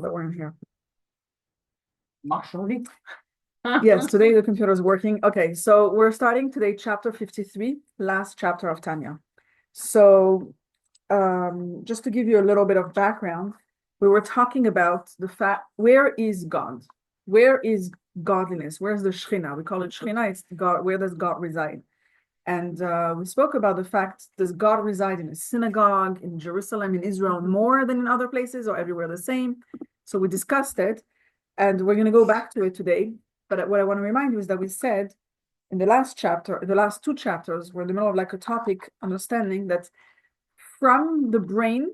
that we're in here. Actually. Yes, today the computer is working. Okay, so we're starting today, chapter 53, last chapter of Tanya. So, just to give you a little bit of background, we were talking about the fact, where is God? Where is godliness? Where's the Shekhinah? We call it Shekhinah, it's God. Where does God reside? And we spoke about the fact, does God reside in a synagogue, in Jerusalem, in Israel, more than in other places, or everywhere the same? So we discussed it, and we're going to go back to it today. But what I want to remind you is that we said in the last chapter, the last two chapters, we're in the middle of like a topic understanding that from the brain,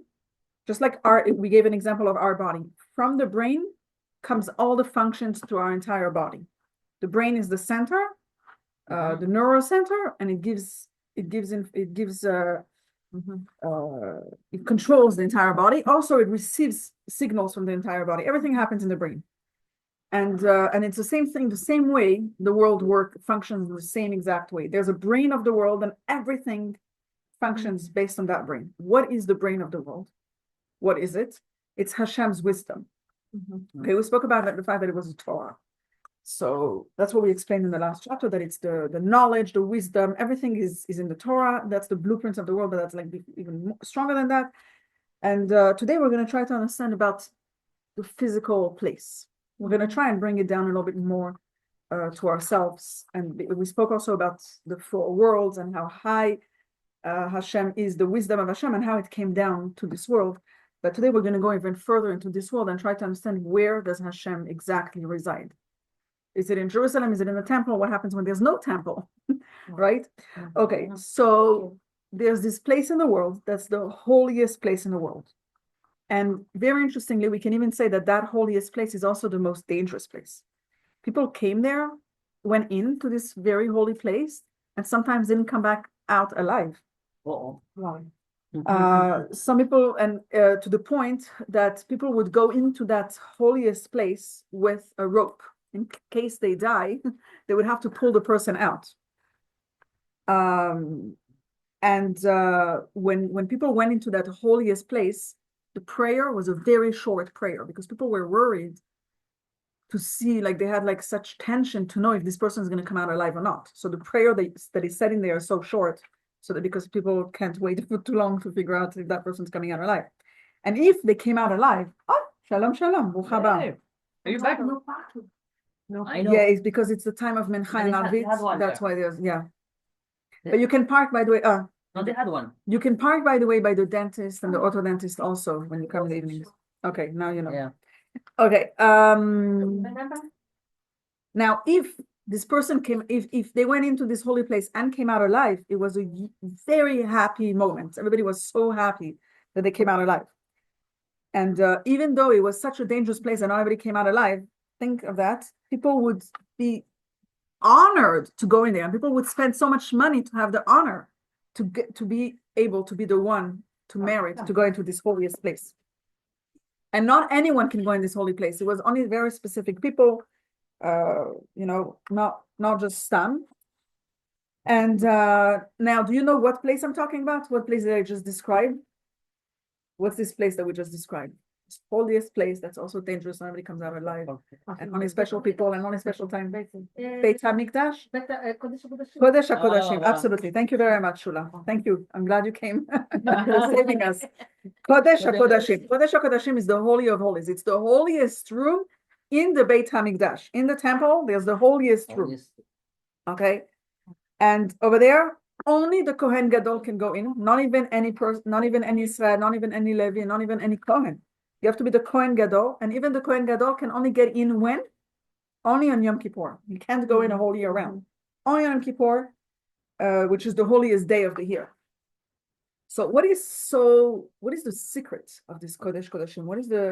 just like we gave an example of our body, from the brain comes all the functions to our entire body. The brain is the center, the neural center, and it controls the entire body. Also, it receives signals from the entire body. Everything happens in the brain. And it's the same thing, the same way the world functions in the same exact way. There's a brain of the world, and everything functions based on that brain. What is the brain of the world? What is it? It's Hashem's wisdom. Okay, we spoke about the fact that it was a Torah. So that's what we explained in the last chapter, that it's the knowledge, the wisdom, everything is in the Torah. That's the blueprints of the world, but that's like even stronger than that. And today we're going to try to understand about the physical place. We're going to try and bring it down a little bit more to ourselves. And we spoke also about the four worlds and how high Hashem is, the wisdom of Hashem, and how it came down to this world. But today we're going to go even further into this world and try to understand, where does Hashem exactly reside? Is it in Jerusalem? Is it in the temple? What happens when there's no temple? Right? Okay, so there's this place in the world that's the holiest place in the world. And very interestingly, we can even say that that holiest place is also the most dangerous place. People came there, went into this very holy place, and sometimes didn't come back out alive. Some people, and to the point that people would go into that holiest place with a rope. In case they die, they would have to pull the person out. When people went into that holiest place, the prayer was a very short prayer, because people were worried to see, like they had like such tension to know if this person is going to come out alive or not. So the prayer that is said in there is so short, so that because people can't wait for too long to figure out if that person's coming out alive. And if they came out alive, shalom, shalom, bruch haba. Are you back? No, I know. Yeah, it's because it's the time of Mencha and Arvit. That's why there's, yeah. But you can park, by the way. No, they had one. You can park, by the way, by the dentist and the orthodontist also when you come in the evenings. Okay, now you know. Yeah. Okay. Now, if this person came, if they went into this holy place and came out alive, it was a very happy moment. Everybody was so happy that they came out alive. And even though it was such a dangerous place and not everybody came out alive, think of that. People would be honored to go in there, and people would spend so much money to have the honor to be able to be the one to merit to go into this holiest place. And not anyone can go in this holy place. It was only very specific people, not just Stam. And now, do you know what place I'm talking about? What place did I just describe? What's this place that we just described? This holiest place that's also dangerous. Nobody comes out alive. And only special people and only special time. Beit HaMikdash? Kodesh HaKodashim. Absolutely. Thank you very much, Shula. Thank you. I'm glad you came. You're saving us. Kodesh HaKodashim. Kodesh HaKodashim is the Holy of Holies. It's the holiest room in the Beit HaMikdash. In the temple, there's the holiest room. Okay? And over there, only the Kohen Gadol can go in. Not even any person, not even any Israel, not even any Levi, not even any Kohen. You have to be the Kohen Gadol, and even the Kohen Gadol can only get in when? Only on Yom Kippur. You can't go in a whole year round. Only on Yom Kippur, which is the holiest day of the year. So what is the secret of this Kodesh Kodashim?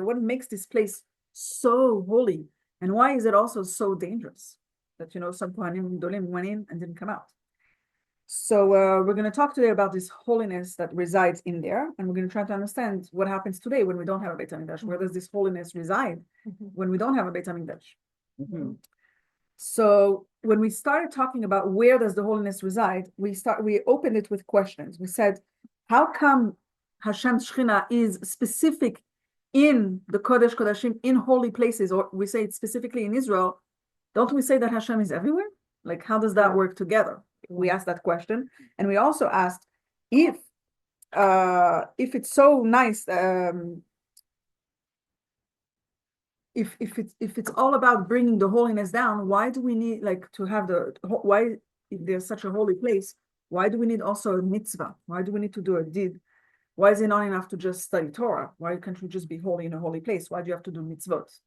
What makes this place so holy? And why is it also so dangerous that, some Kohanim Gedolim went in and didn't come out? So we're going to talk today about this holiness that resides in there, and we're going to try to understand what happens today when we don't have a Beit HaMikdash. Where does this holiness reside when we don't have a Beit HaMikdash? So when we started talking about where does the holiness reside, we opened it with questions. We said, how come Hashem's Shekhinah is specific in the Kodesh Kodashim, in holy places, or we say it specifically in Israel, don't we say that Hashem is everywhere? Like, how does that work together? We asked that question, and we also asked if it's so nice, if it's all about bringing the holiness down, why do we need like to have why, if there's such a holy place, why do we need also a mitzvah? Why do we need to do a did? Why is it not enough to just study Torah? Why can't we just be holy in a holy place? Why do you have to do mitzvot?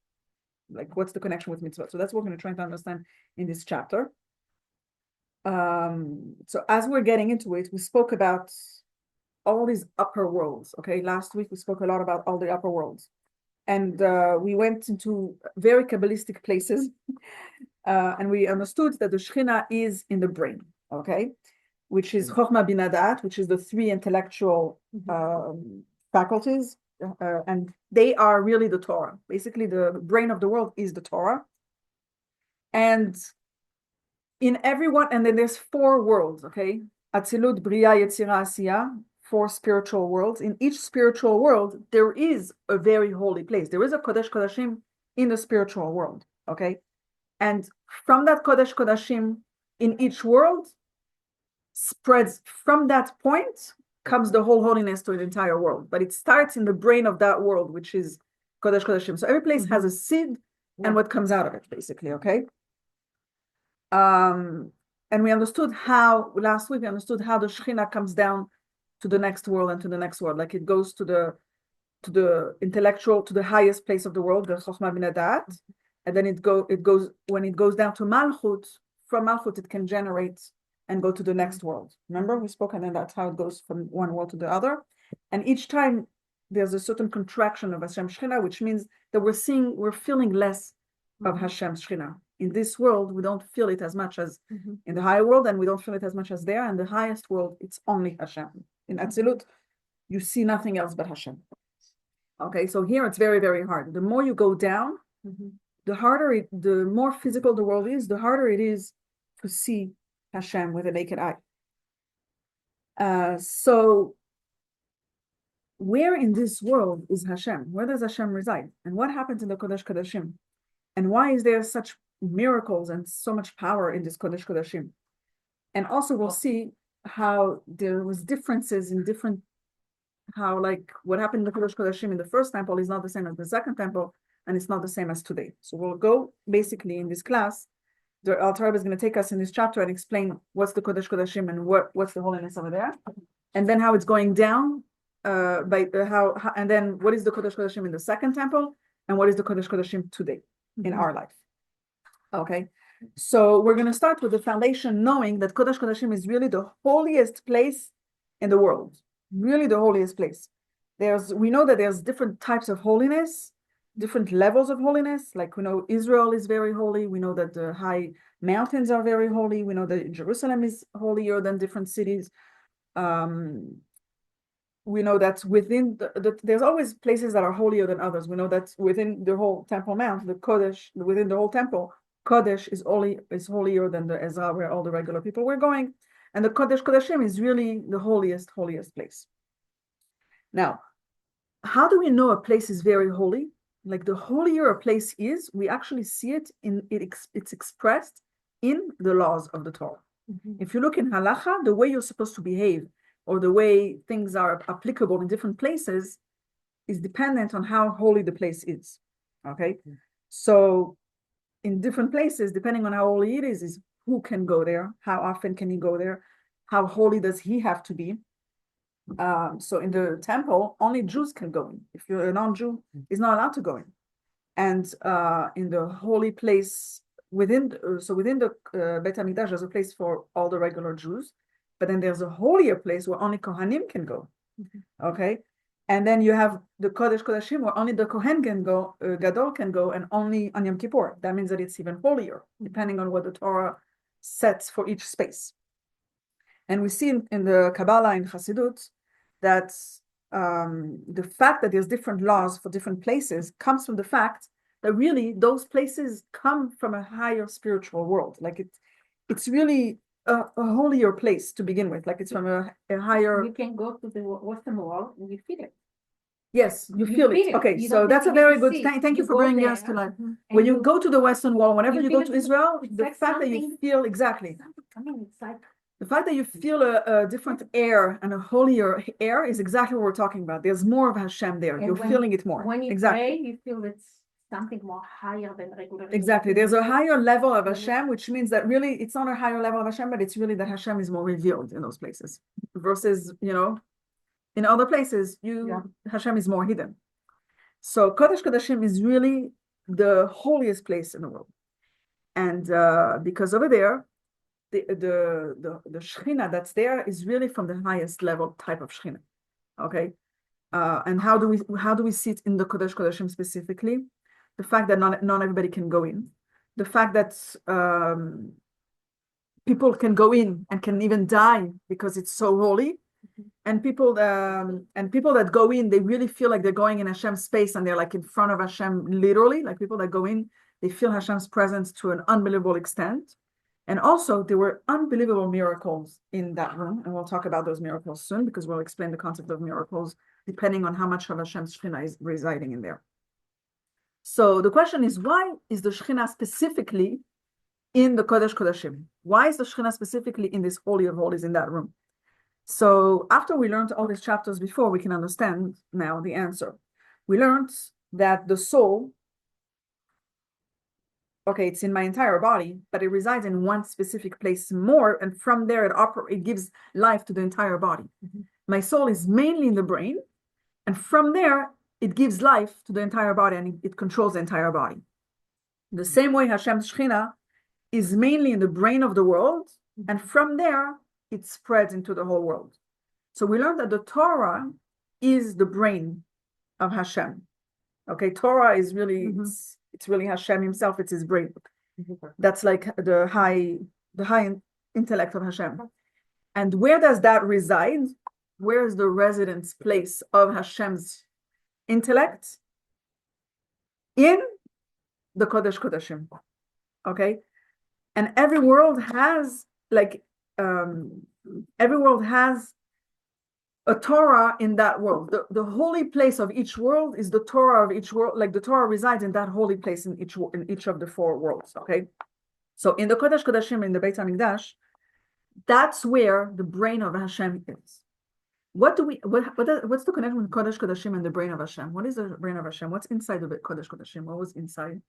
Like, what's the connection with mitzvot? So that's what we're going to try to understand in this chapter. So as we're getting into it, we spoke about all these upper worlds. Okay, last week we spoke a lot about all the upper worlds, and we went into very Kabbalistic places, and we understood that the Shekhinah is in the brain. Okay, which is Chokhmah Bina Da'at, which is the three intellectual faculties, and they are really the Torah. Basically, the brain of the world is the Torah, and in everyone, and then there's four worlds, okay? Atzilut, Bria, Yetzirah, Asiya, four spiritual worlds. In each spiritual world, there is a very holy place. There is a Kodesh Kodashim in the spiritual world, okay? And from that Kodesh Kodashim in each world, spreads from that point, comes the whole holiness to the entire world. But it starts in the brain of that world, which is Kodesh Kodashim. So every place has a seed and what comes out of it, basically, okay? And we understood how, last week, we understood how the Shekhinah comes down to the next world and to the next world. Like it goes to the intellectual, to the highest place of the world, the Chokhmah Bina Da'at. And then it goes, when it goes down to Malchut, from Malchut, it can generate and go to the next world. Remember, we spoke, and then that's how it goes from one world to the other. And each time there's a certain contraction of Hashem Shekhinah, which means that we're feeling less of Hashem Shekhinah. In this world, we don't feel it as much as in the higher world, and we don't feel it as much as there. And the highest world, it's only Hashem. In Atzilut, you see nothing else but Hashem. Okay, so here it's very, very hard. The more you go down, the harder the more physical the world is, the harder it is to see Hashem with a naked eye. So where in this world is Hashem? Where does Hashem reside? And what happens in the Kodesh Kodashim? And why is there such miracles and so much power in this Kodesh Kodashim? And also we'll see how there was differences in how like what happened in the Kodesh Kodashim in the first temple is not the same as the second temple, and it's not the same as today. So we'll go basically in this class, the Alter Rebbe is going to take us in this chapter and explain what's the Kodesh Kodashim and what's the holiness over there, and then how it's going down, and then what is the Kodesh Kodashim in the second temple, and what is the Kodesh Kodashim today in our life. Okay, so we're going to start with the foundation, knowing that Kodesh Kodashim is really the holiest place in the world, really the holiest place. We know that there's different types of holiness, different levels of holiness. Like we know Israel is very holy. We know that the high mountains are very holy. We know that Jerusalem is holier than different cities. We know that within there's always places that are holier than others. We know that within the whole Temple Mount, the Kodesh, within the whole temple, Kodesh is holier than the Ezra, where all the regular people were going. And the Kodesh Kodashim is really the holiest place. Now, how do we know a place is very holy? Like the holier a place is, we actually see it it's expressed in the laws of the Torah. If you look in halacha, the way you're supposed to behave or the way things are applicable in different places is dependent on how holy the place is. Okay, so in different places, depending on how holy it is who can go there, how often can he go there, how holy does he have to be. So in the temple, only Jews can go in. If you're a non-Jew, he's not allowed to go in. And in the holy place within the Beit HaMikdash, there's a place for all the regular Jews, but then there's a holier place where only Kohanim can go. Okay, and then you have the Kodesh Kodashim where only the Kohen can go, Gadol can go, and only on Yom Kippur. That means that it's even holier, depending on what the Torah sets for each space. And we see in the Kabbalah, in Chassidut, that the fact that there's different laws for different places comes from the fact that really those places come from a higher spiritual world. Like it's really a holier place to begin with. Like it's from a higher. You can go to the Western Wall and you feel it. Yes, you feel it. Okay, so that's a very good. Thank you for bringing us to life. When you go to the Western Wall, whenever you go to Israel, the fact that you feel exactly. I mean, it's like The fact that you feel a different air and a holier air is exactly what we're talking about. There's more of Hashem there. You're feeling it more. when you Exactly. pray, you feel it's something more higher than regular. Exactly. There's a higher level of Hashem, which means that really it's not a higher level of Hashem, but it's really that Hashem is more revealed in those places versus, in other places, Hashem is more hidden. So Kodesh Kodashim is really the holiest place in the world. And because over there, the Shechina that's there is really from the highest level type of Shechina. Okay. And how do we see it in the Kodesh Kodashim specifically? The fact that not everybody can go in, the fact that people can go in and can even die because it's so holy, and people that go in, they really feel like they're going in Hashem's space and they're like in front of Hashem, literally. Like people that go in, they feel Hashem's presence to an unbelievable extent. And also, there were unbelievable miracles in that room, and we'll talk about those miracles soon because we'll explain the concept of miracles depending on how much of Hashem's Shekhinah is residing in there. So the question is, why is the Shekhinah specifically in the Kodesh Kodashim? Why is the Shekhinah specifically in this Holy of Holies in that room? So after we learned all these chapters before, we can understand now the answer. We learned that the soul, okay, it's in my entire body, but it resides in one specific place more, and from there it gives life to the entire body. My soul is mainly in the brain, and from there it gives life to the entire body, and it controls the entire body. The same way Hashem's Shekhinah is mainly in the brain of the world, and from there it spreads into the whole world. So we learned that the Torah is the brain of Hashem. Okay, Torah is really it's really Hashem himself. It's his brain. That's like the high intellect of Hashem. And where does that reside? Where is the residence place of Hashem's intellect? In the Kodesh Kodashim. Okay, and every world has a Torah in that world. The holy place of each world is the Torah of each world. Like the Torah resides in that holy place in each of the four worlds. Okay, so in the Kodesh Kodashim, in the Beit HaMikdash, that's where the brain of Hashem is. What's the connection with Kodesh Kodashim and the brain of Hashem? What is the brain of Hashem? What's inside of it, Kodesh Kodashim? What was inside?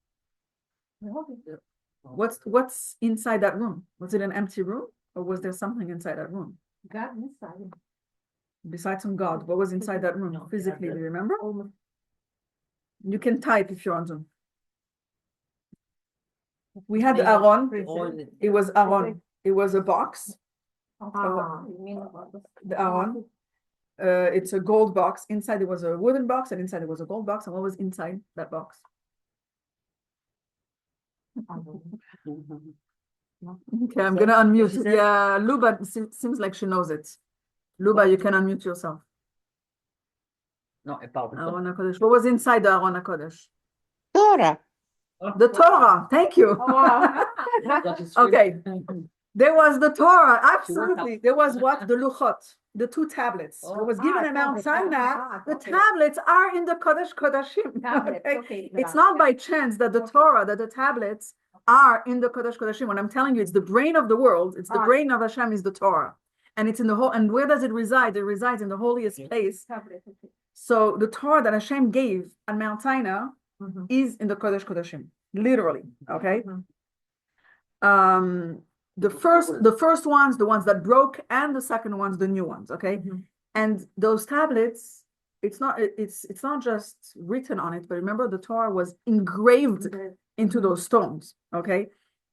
What's inside that room? Was it an empty room, or was there something inside that room? God inside. Besides from God, what was inside that room physically? Do you remember? You can type if you want to. We had the Aron. It was Aron. It was a box. The Aron. It's a gold box. Inside there was a wooden box, and inside there was a gold box. And what was inside that box? Okay, I'm gonna unmute. Yeah, Luba seems like she knows it. Luba, you can unmute yourself. No, about Aron HaKodesh. What was inside the Aron HaKodesh? Torah. The Torah. Thank you. Okay. There was the Torah. Absolutely. There was what? The Luchot, the two tablets. What was given in Mount Sinai. The tablets are in the Kodesh Kodashim. Okay? It's not by chance that the Torah, that the tablets are in the Kodesh Kodashim. When I'm telling you, it's the brain of the world. It's the brain of Hashem is the Torah. And it's in the whole, and where does it reside? It resides in the holiest place. So the Torah that Hashem gave on Mount Sinai is in the Kodesh Kodashim, literally. Okay. The first ones, the ones that broke, and the second ones, the new ones. Okay. And those tablets, it's not just written on it, but remember the Torah was engraved into those stones. Okay.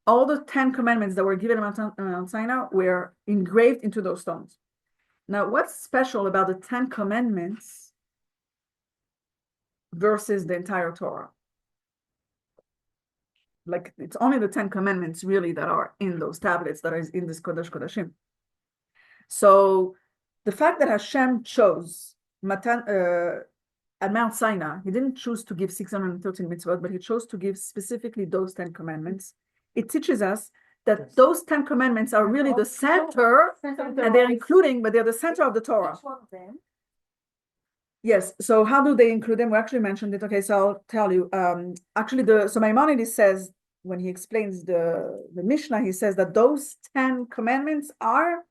All the 10 commandments that were given on Mount Sinai were engraved into those stones. Now, what's special about the 10 commandments versus the entire Torah? Like, it's only the 10 commandments really that are in those tablets, that is in this Kodesh Kodashim. So the fact that Hashem chose at Mount Sinai, he didn't choose to give 613 mitzvot, but he chose to give specifically those 10 commandments. It teaches us that those 10 commandments are really the center, and they're the center of the Torah. Yes, so how do they include them? We actually mentioned it. Okay, so I'll tell you. Actually, so Maimonides says when he explains the Mishnah, he says that those 10 commandments are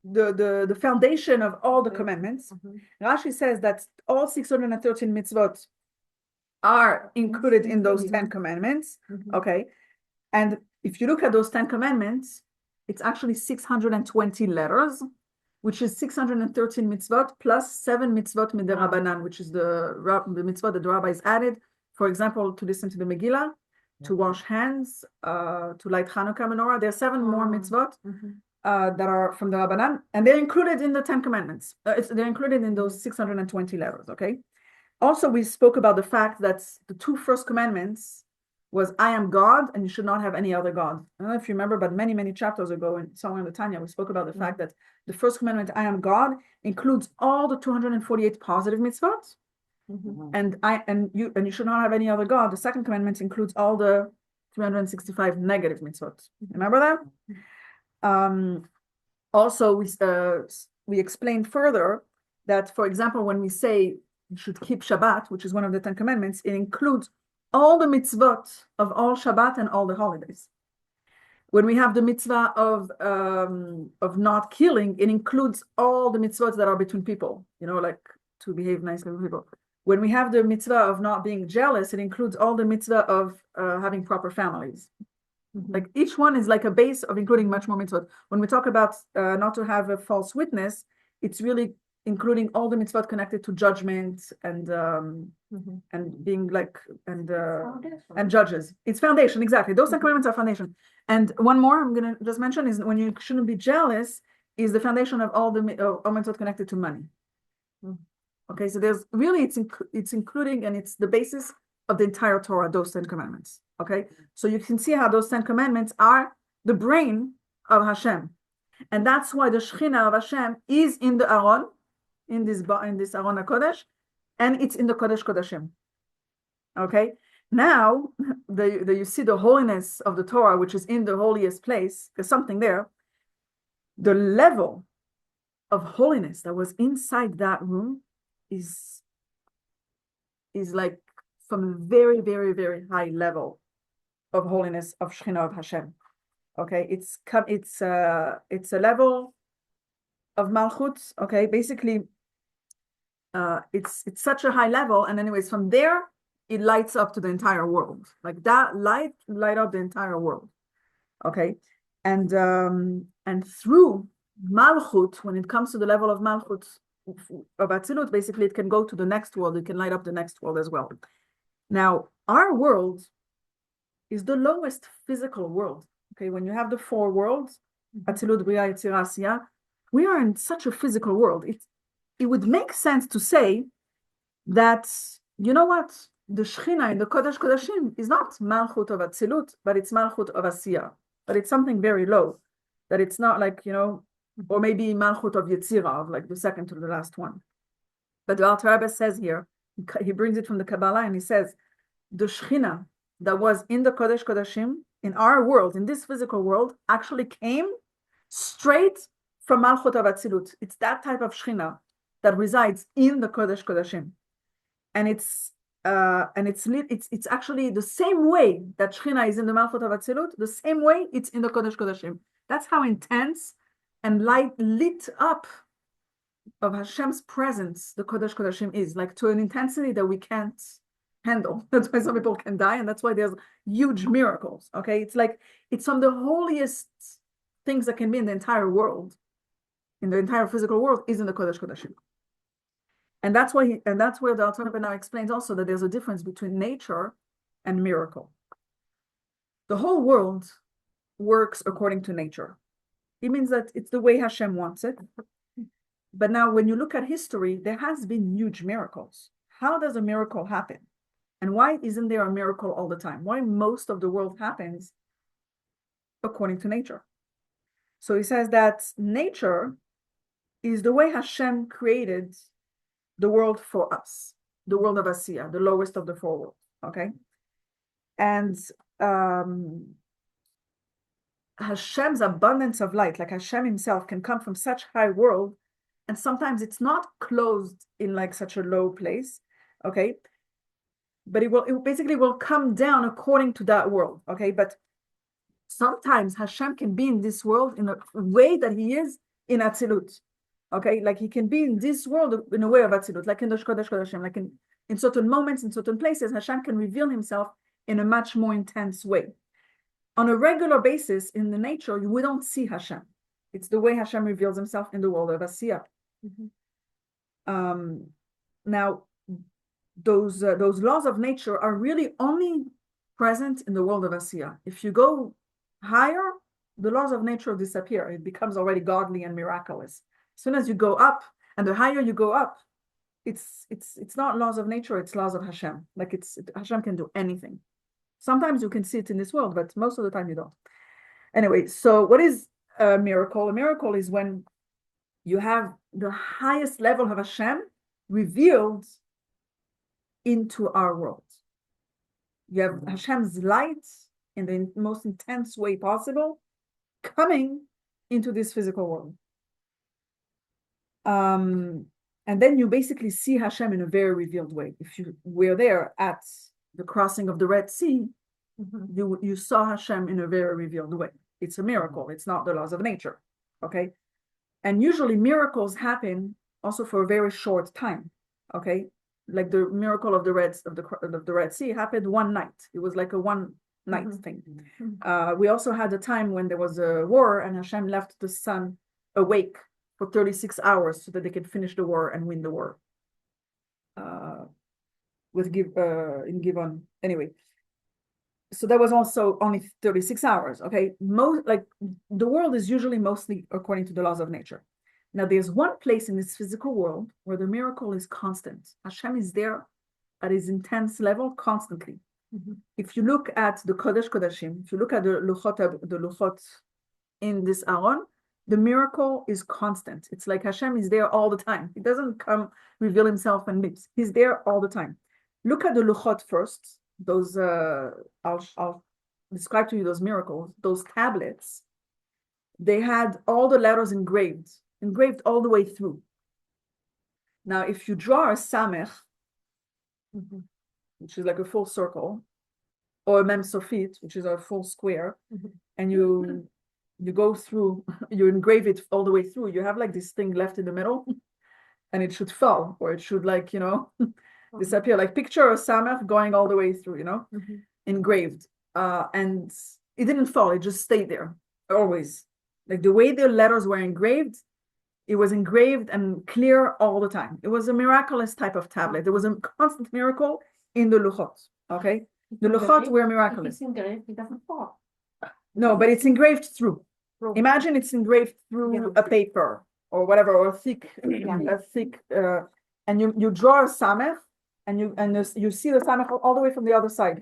the foundation of all the commandments. Rashi says that all 613 mitzvot are included in those 10 commandments. Okay, and if you look at those 10 commandments, it's actually 620 letters, which is 613 mitzvot plus 7 mitzvot midirabanan, which is the mitzvot that the rabbis added. For example, to listen to the Megillah, to wash hands, to light Hanukkah menorah. There are 7 more mitzvot that are from the Rabbanan, and they're included in the 10 commandments. They're included in those 620 letters, okay? Also, we spoke about the fact that the 2 first commandments was I am God and you should not have any other God. I don't know if you remember, but many, many chapters ago in somewhere in the Tanya, we spoke about the fact that the first commandment, I am God, includes all the 248 positive mitzvot. And you should not have any other God. The second commandment includes all the 365 negative mitzvot. Remember that? Also, we explained further that, for example, when we say you should keep Shabbat, which is one of the 10 commandments, it includes all the mitzvot of all Shabbat and all the holidays. When we have the mitzvah of not killing, it includes all the mitzvot that are between people, like to behave nicely with people. When we have the mitzvah of not being jealous, it includes all the mitzvah of having proper families. Like each one is like a base of including much more mitzvot. When we talk about not to have a false witness, it's really including all the mitzvot connected to judgment and being like and judges. It's foundation, exactly. Those 10 commandments are foundation. And one more I'm gonna just mention is when you shouldn't be jealous is the foundation of all the all mitzvot connected to money. Okay, so there's really it's including and it's the basis of the entire Torah, those 10 commandments. Okay, so you can see how those 10 commandments are the brain of Hashem, and that's why the Shechina of Hashem is in the Aron, in this Aron HaKodesh, and it's in the Kodesh Kodashim. Okay, now you see the holiness of the Torah, which is in the holiest place. There's something there. The level of holiness that was inside that room is like from a very, very, very high level of holiness of Shechina of Hashem. Okay, it's a level of Malchut. Okay, basically, it's such a high level, and anyways, from there it lights up to the entire world. Like that light up the entire world. Okay, and through Malchut, when it comes to the level of Malchut of Atzilut, basically it can go to the next world. It can light up the next world as well. Now, our world is the lowest physical world. Okay, when you have the 4 worlds, Atzilut, Bria, Yetzirah, Asiyah, we are in such a physical world. It would make sense to say that, you know what, the Shechina in the Kodesh Kodashim is not Malchut of Atzilut, but it's Malchut of Asiyah. But it's something very low, that it's not like, or maybe Malchut of Yetzirah, of like the second to the last one. But the Alter Rebbe says here, he brings it from the Kabbalah, and he says, the Shechina that was in the Kodesh Kodashim, in our world, in this physical world, actually came straight from Malchut of Atzilut. It's that type of Shechina that resides in the Kodesh Kodashim. And it's actually the same way that Shechina is in the Malchut of Atzilut, the same way it's in the Kodesh Kodashim. That's how intense and lit up of Hashem's presence the Kodesh Kodashim is, like to an intensity that we can't handle. That's why some people can die, and that's why there's huge miracles. Okay, it's some of the holiest things that can be in the entire world, in the entire physical world, is in the Kodesh Kodashim. And that's where the Alter Rebbe now explains also that there's a difference between nature and miracle. The whole world works according to nature. It means that it's the way Hashem wants it. But now when you look at history, there has been huge miracles. How does a miracle happen? And why isn't there a miracle all the time? Why most of the world happens according to nature? So he says that nature is the way Hashem created the world for us, the world of Asiyah, the lowest of the 4 worlds, okay? And Hashem's abundance of light, like Hashem himself, can come from such high world and sometimes it's not closed in like such a low place, okay? But it basically will come down according to that world, okay? But sometimes Hashem can be in this world in a way that he is in Atzilut, okay? Like he can be in this world in a way of Atzilut, like in the Shkodesh Kodashim, like in certain moments, in certain places, Hashem can reveal himself in a much more intense way. On a regular basis in the nature, we don't see Hashem. It's the way Hashem reveals himself in the world of Asiya. Now, those laws of nature are really only present in the world of Asiya. If you go higher, the laws of nature disappear. It becomes already godly and miraculous. As soon as you go up, and the higher you go up, it's not laws of nature, it's laws of Hashem. Like Hashem can do anything. Sometimes you can see it in this world, but most of the time you don't. Anyway, so what is a miracle? A miracle is when you have the highest level of Hashem revealed into our world. You have Hashem's light in the most intense way possible coming into this physical world. And then you basically see Hashem in a very revealed way. If you were there at the crossing of the Red Sea, you saw Hashem in a very revealed way. It's a miracle. It's not the laws of nature, okay? And usually miracles happen also for a very short time, okay? Like the miracle of the Red Sea happened one night. It was like a one night thing. We also had a time when there was a war and Hashem left the sun awake for 36 hours so that they could finish the war and win the war. In Givon, anyway. So that was also only 36 hours, okay? Like the world is usually mostly according to the laws of nature. Now there's one place in this physical world where the miracle is constant. Hashem is there at his intense level constantly. If you look at the Kodesh Kodashim, if you look at the Luchot in this Aron, the miracle is constant. It's like Hashem is there all the time. He doesn't come reveal himself and leaves. He's there all the time. Look at the Luchot first. Those I'll describe to you those miracles. Those tablets, they had all the letters engraved all the way through. Now, if you draw a samech, which is like a full circle, or a mem sofit, which is a full square, and you go through, you engrave it all the way through, you have like this thing left in the middle, and it should fall, or it should like, disappear. Like picture a samech going all the way through, engraved. And it didn't fall, it just stayed there, always. Like the way the letters were engraved, it was engraved and clear all the time. It was a miraculous type of tablet. There was a constant miracle in the Luchot, okay? The Luchot were miraculous. If it's engraved, it doesn't fall. No, but it's engraved through. Imagine it's engraved through a paper or whatever, or a thick, and you draw a samech, and you see the samech all the way from the other side,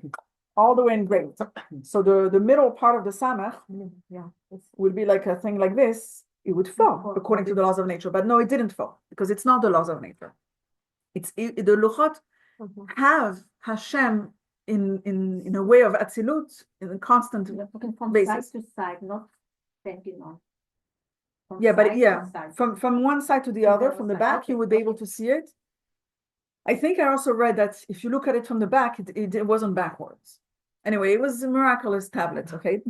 all the way engraved. So the middle part of the samech would be like a thing like this. It would fall according to the laws of nature, but no, it didn't fall because it's not the laws of nature. The Luchot have Hashem in a way of Atzilut in a constant From basis. side to side, not bending on. From one side to the other, from the back, you would be able to see it. I think I also read that if you look at it from the back, it wasn't backwards. Anyway, it was a miraculous tablet, okay?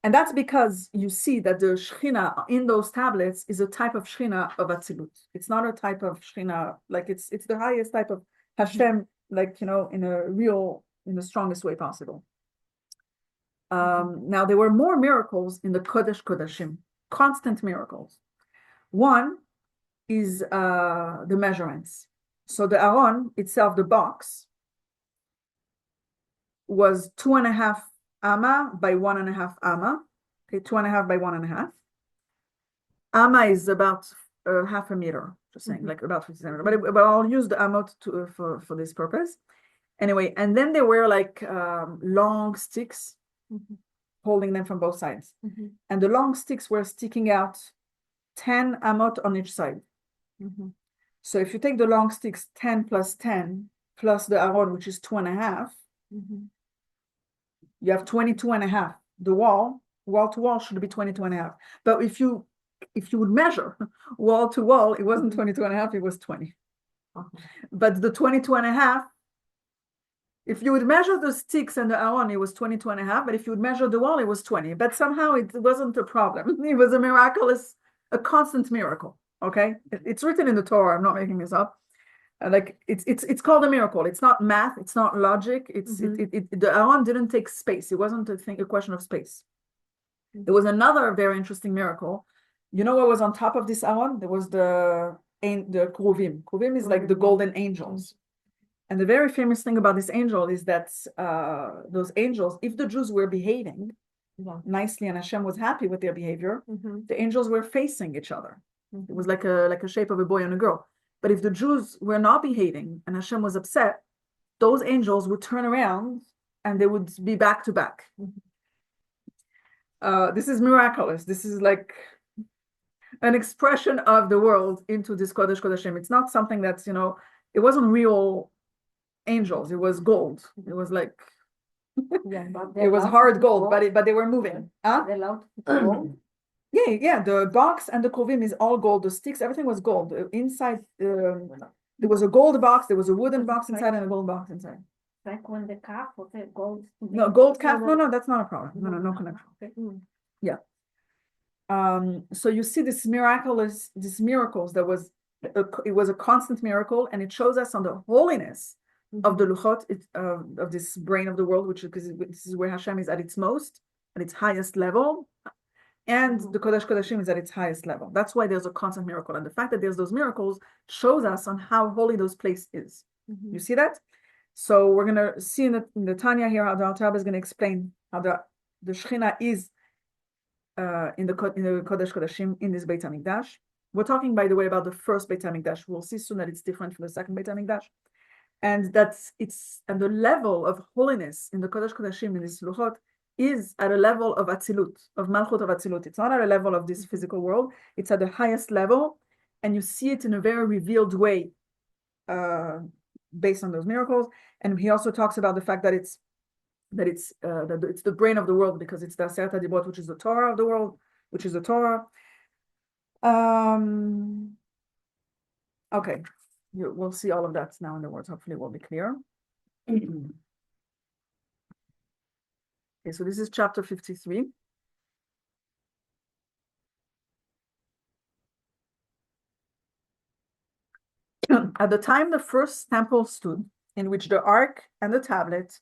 And that's because you see that the Shechina in those tablets is a type of Shechina of Atzilut. It's not a type of Shechina, like it's the highest type of Hashem, like, in the strongest way possible. Now, there were more miracles in the Kodesh Kodashim, constant miracles. One is the measurements. So the Aron itself, the box, was 2.5 amma by 1.5 amma. Okay, 2.5 by 1.5. Amma is about half a meter, just saying, like about 50 centimeters. But I'll use the amot for this purpose. Anyway, and then there were like long sticks holding them from both sides. And the long sticks were sticking out 10 amot on each side. So if you take the long sticks, 10 plus 10 plus the Aron, which is 2.5, you have 22.5. The wall to wall should be 22.5. But if you if you would measure wall to wall, it wasn't 22 and a half, it was 20. But the 22 and a half, if you would measure the sticks and the aron, it was 22 and a half, but if you would measure the wall, it was 20. But somehow it wasn't a problem. It was a constant miracle, okay? It's written in the Torah, I'm not making this up. Like it's called a miracle. It's not math, it's not logic. The aron didn't take space. It wasn't a question of space. There was another very interesting miracle. You know what was on top of this aron? There was the kruvim. Kruvim is like the golden angels. And the very famous thing about this angel is that those angels, if the Jews were behaving nicely and Hashem was happy with their behavior, the angels were facing each other. It was like a shape of a boy and a girl. But if the Jews were not behaving and Hashem was upset, those angels would turn around and they would be back to back. This is miraculous. This is like an expression of the world into this Kodesh Kodashim. It's not something that's, it wasn't real angels. It was gold. It was like, it was hard gold, but they were moving. They're allowed to go. Yeah. The box and the kovim is all gold. The sticks, everything was gold. Inside, there was a gold box. There was a wooden box inside and a gold box inside. Like when the calf was a gold. No, gold calf. No, that's not a problem. No connection. Okay. Yeah. So you see these miracles that it was a constant miracle, and it shows us on the holiness of the luchot of this brain of the world, because this is where Hashem is at its highest level. And the Kodesh Kodashim is at its highest level. That's why there's a constant miracle. And the fact that there's those miracles shows us on how holy those place is. You see that? So we're going to see in the Tanya here how the Alter Rebbe is going to explain how the Shechina is in the Kodesh Kodashim in this Beit HaMikdash. We're talking, by the way, about the first Beit HaMikdash. We'll see soon that it's different from the second Beit HaMikdash. And and the level of holiness in the Kodesh Kodashim in this Luchot is at a level of Atzilut, of Malchut of Atzilut. It's not at a level of this physical world. It's at the highest level, and you see it in a very revealed way based on those miracles. And he also talks about the fact that it's the brain of the world, because it's the Aseret HaDibrot, which is the Torah of the world, which is the Torah. Okay, we'll see all of that now in the words. Hopefully it will be clear. Okay, so this is chapter 53. At the time the first temple stood, in which the ark and the tablet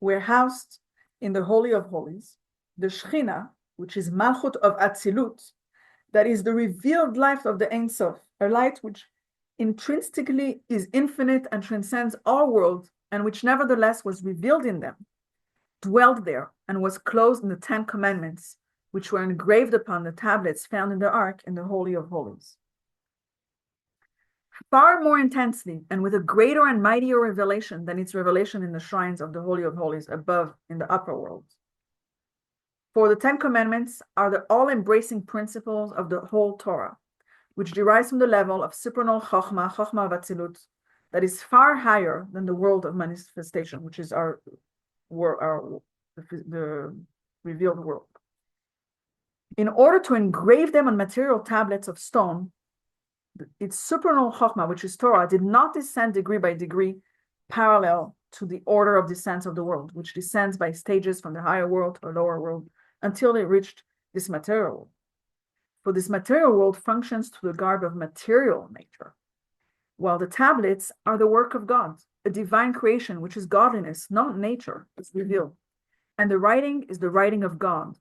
were housed in the Holy of Holies, the Shechina, which is Malchut of Atzilut, that is the revealed life of the Ein Sof, a light which intrinsically is infinite and transcends all worlds, and which nevertheless was revealed in them, dwelt there, and was clothed in the 10 Commandments, which were engraved upon the tablets found in the ark in the Holy of Holies. Far more intensely and with a greater and mightier revelation than its revelation in the shrines of the Holy of Holies above in the upper world. For the 10 Commandments are the all-embracing principles of the whole Torah, which derives from the level of supernal Chochmah of Atzilut, that is far higher than the world of manifestation, which is the revealed world. In order to engrave them on material tablets of stone, its supernal Chochmah, which is Torah, did not descend degree by degree parallel to the order of descent of the world, which descends by stages from the higher world to the lower world until it reached this material world. For this material world functions to the garb of material nature, while the tablets are the work of God, a divine creation, which is godliness, not nature, is revealed. And the writing is the writing of God,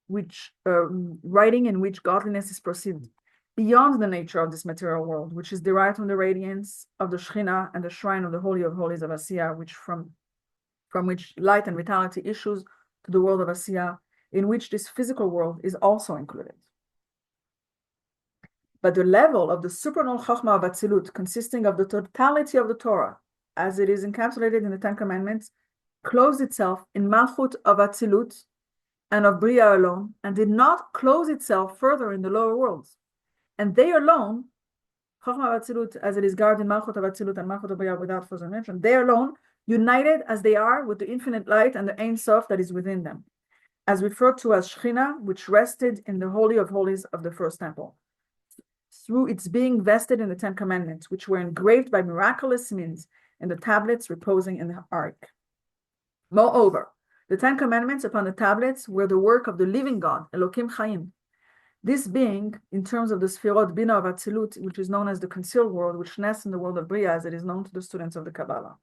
which writing in which godliness is perceived beyond the nature of this material world, which is derived from the radiance of the Shechina and the shrine of the Holy of Holies of Asiyah, which from which light and vitality issues to the world of Asiyah, in which this physical world is also included. But the level of the supernal Chochmah of Atzilut, consisting of the totality of the Torah, as it is encapsulated in the 10 Commandments, closed itself in Malchut of Atzilut and of Bria alone, and did not close itself further in the lower worlds. And they alone, Chochmah of Atzilut, as it is guarded in Malchut of Atzilut and Malchut of Bria without further mention, they alone, united as they are with the infinite light and the Ein Sof that is within them. as referred to as Shechina, which rested in the Holy of Holies of the first temple, through its being vested in the Ten Commandments, which were engraved by miraculous means in the tablets reposing in the ark. Moreover, the Ten Commandments upon the tablets were the work of the living God, Elokim Chaim. This being, in terms of the Sfirot Bina of Atzilut, which is known as the concealed world, which nests in the world of Bria, as it is known to the students of the Kabbalah.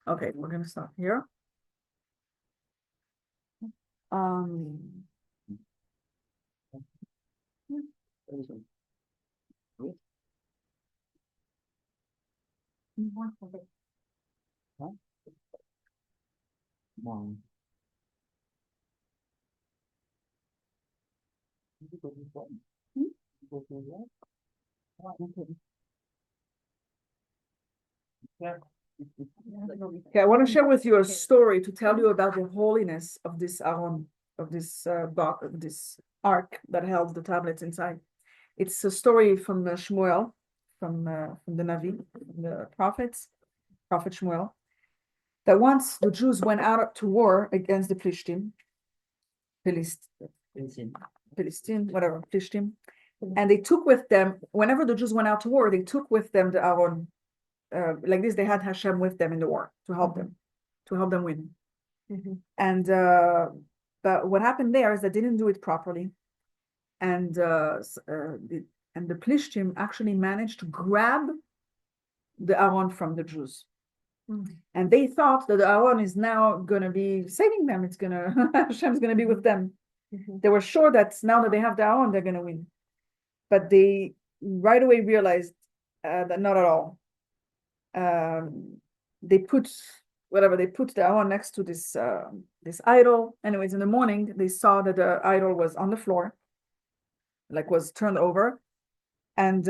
Okay, we're going to stop here. Okay, I want to share with you a story to tell you about the holiness of this Aron, of this this ark that held the tablets inside. It's a story from Shmuel, from the Navi, from the prophets, Prophet Shmuel, that once the Jews went out to war against the Plishtim, whatever, Plishtim, and they took with them, whenever the Jews went out to war, they took with them the Aron. Like this, they had Hashem with them in the war to help them win. And but what happened there is that they didn't do it properly, and the Plishtim actually managed to grab the Aron from the Jews. And they thought that the Aron is now going to be saving them. It's gonna Hashem's going to be with them. They were sure that now that they have the Aron, they're going to win. But they right away realized that not at all. They put the Aron next to this idol. Anyways, in the morning they saw that the idol was on the floor, like was turned over, and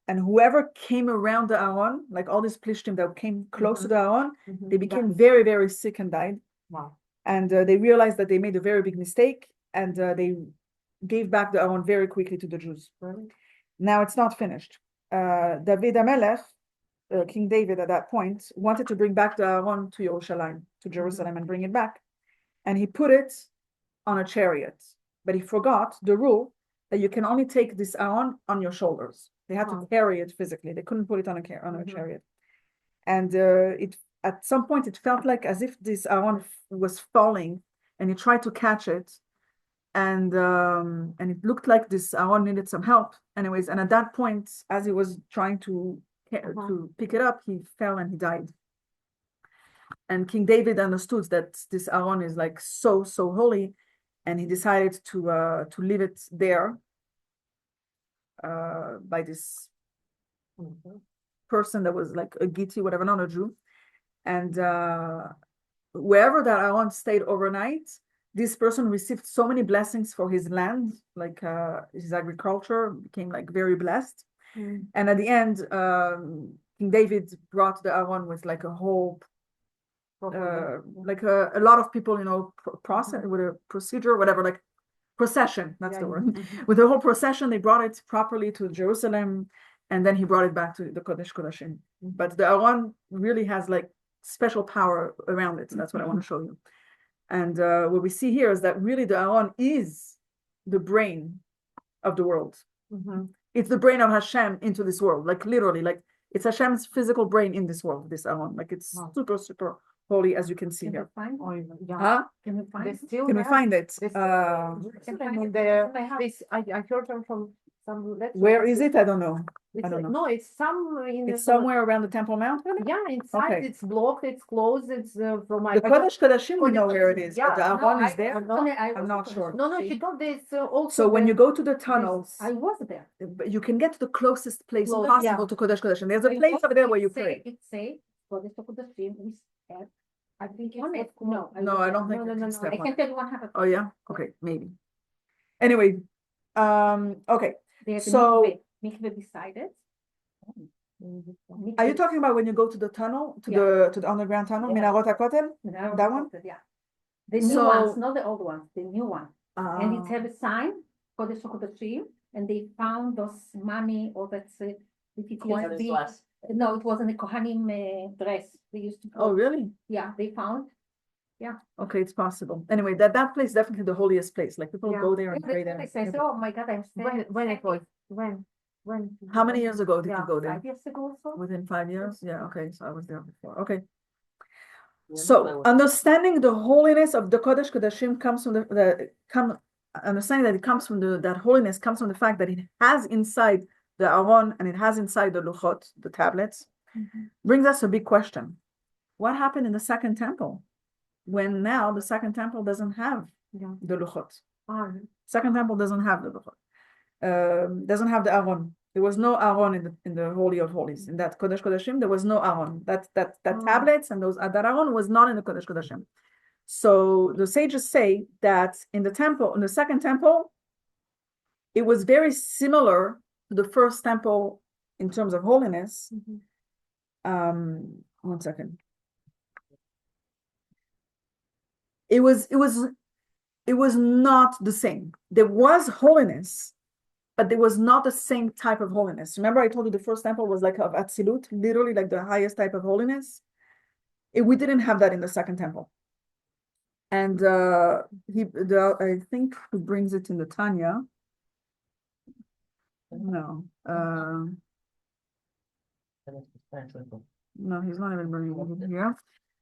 whoever came around the Aron, like all these Plishtim that came close to the Aron, they became very, very sick and died. Wow. And they realized that they made a very big mistake, and they gave back the Aron very quickly to the Jews. Really? Now it's not finished. David HaMelech, King David at that point, wanted to bring back the Aron to Yerushalayim, to Jerusalem, and bring it back. And he put it on a chariot, but he forgot the rule that you can only take this Aron on your shoulders. They had to carry it physically. They couldn't put it on a chariot. And at some point it felt like as if this Aron was falling, and he tried to catch it, and it looked like this Aron needed some help. Anyways, and at that point, as he was trying to pick it up, he fell and he died. And King David understood that this Aron is like so holy, and he decided to leave it there by this person that was like a Giti, whatever, not a Jew. And wherever that Aron stayed overnight, this person received so many blessings for his land, like his agriculture became like very blessed. And at the end, King David brought the Aron with like a whole, like a lot of people, process with a procedure, whatever, like procession. That's the word. With the whole procession, they brought it properly to Jerusalem, and then he brought it back to the Kodesh Kodashim. But the Aron really has like special power around it. So that's what I want to show you. And what we see here is that really the Aron is the brain of the world. It's the brain of Hashem into this world, like literally, like it's Hashem's physical brain in this world, this Aron. Like it's super holy, as you can see here. Can we find it? Can we find it? I heard from some. Where is it? I don't know. I don't know. No, it's somewhere in. It's somewhere around the Temple Mount, really? Yeah, inside. Okay. It's blocked. It's closed. It's from my. The Kodesh Kodashim, we know where it is, but the Yeah, Aron is there. I'm not sure. No, she got this also. So when you go to the tunnels, I was there. you can get to the closest place Close, possible to Kodesh Kodashim. There's a place over there where you pray. It's safe. Kodesh Kodashim is at. I think On it. no. No, I don't think No. you can step I on can it. tell you what happened. Oh yeah? Okay, maybe. Anyway, okay. There's a So- mikveh beside it. Are you talking about when you go to the tunnel, to the underground tunnel, Yeah. Minarot HaKotel? That one? Yeah. The new So- ones, not the old ones, the new one. And it Ah. have a sign, Kodesh HaKodashim, and they found those money or that's if it used to be. No, it wasn't a Kohanim dress. They used to. Oh, really? Yeah, they found. Yeah. Okay, it's possible. Anyway, that place is definitely the holiest place. Like people Yeah. go there and Yeah, pray that's what there. I say. I every- said, oh my God, I'm When it was, when? How many years ago did Yeah, you go there? 5 years ago or so. Within 5 years? Yeah, okay, so I was there before. Okay. Yeah, I So was- understanding the holiness of the Kodesh Kodashim comes from understanding that it comes from that holiness comes from the fact that it has inside the Aron and it has inside the Luchot, the tablets, brings us a big question. What happened in the second temple when now the second temple doesn't have Yeah. the Luchot? Ah, Second temple doesn't have the Luchot, doesn't have the Aron. There was no Aron in the Holy of Holies. In that Kodesh Kodashim, there was no Aron. That Oh. tablets and that Aron was not in the Kodesh Kodashim. So the sages say that in the second temple, it was very similar to the first temple in terms of holiness. One second. It was not the same. There was holiness, but there was not the same type of holiness. Remember, I told you the first temple was like of Atzilut, literally like the highest type of holiness. We didn't have that in the second temple. And I think he brings it in the Tanya. No, no, he's not even bringing it here.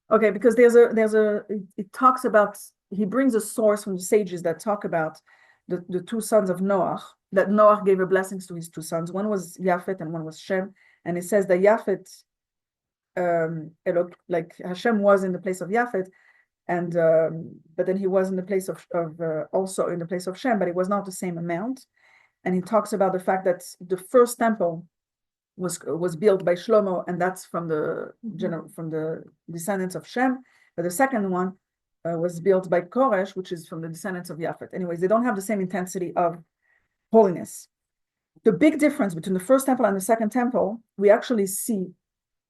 Okay, because it talks about, he brings a source from the sages that talk about the two sons of Noah, that Noah gave a blessings to his two sons. One was Yafet and one was Shem. And it says that Yafet, like Hashem was in the place of Yafet, and but then he was in the place of also in the place of Shem, but it was not the same amount. And he talks about the fact that the first temple was built by Shlomo, and that's from the descendants of Shem. But the second one was built by Koresh, which is from the descendants of Yafet. Anyways, they don't have the same intensity of holiness. The big difference between the first temple and the second temple, we actually see